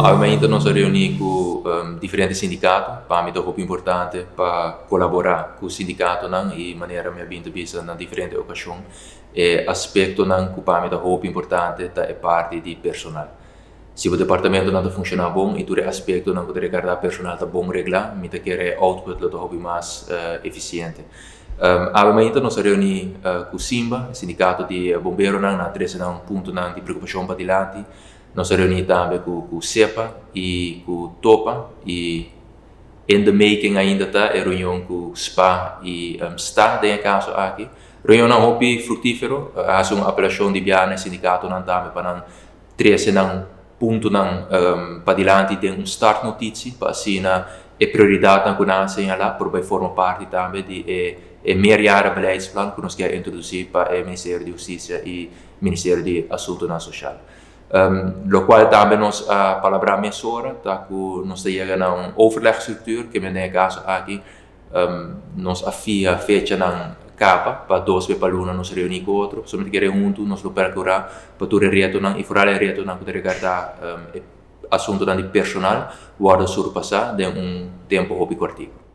Ovviamente nós reunimos com diferentes sindicatos, para mim é muito importante para colaborar com o sindicato e maneira minha vinda vista na diferentes ocasiões. E aspecto que para mim é muito importante é parte de personal. Se o departamento não funciona bom, e todo aspecto não pode regarder personal está bom reglar, me quer output lo hobby mais eficiente. Obviamente nós reunimos com o Simba, sindicato de bombeiro na três ponto de preocupação para diante. Nós reunimos também com o CEPA e com o TOPA e in the making ainda está a reunião com o SPA e STA, em caso aqui. Reunião não hobby frutífero, há uma apelação de biane sindicato não também para três ponto para diante tem start notícia para assim é prioridade que nós lá por vai formar parte também de melhorar o beleidsplan que nós quer introduzir para o Ministério de Justiça e Ministério de Assuntos Social. Lo qual também nós a palavra mesora tá que nós chega a overlegstructuur que no caso aqui nós afia fecha na capa para dois para luna nós reunir com outro somente que junto nós lo percorrer para tudo reto e fora reto não poder guardar assunto de personal guarda surpassar de tempo hobby cortico.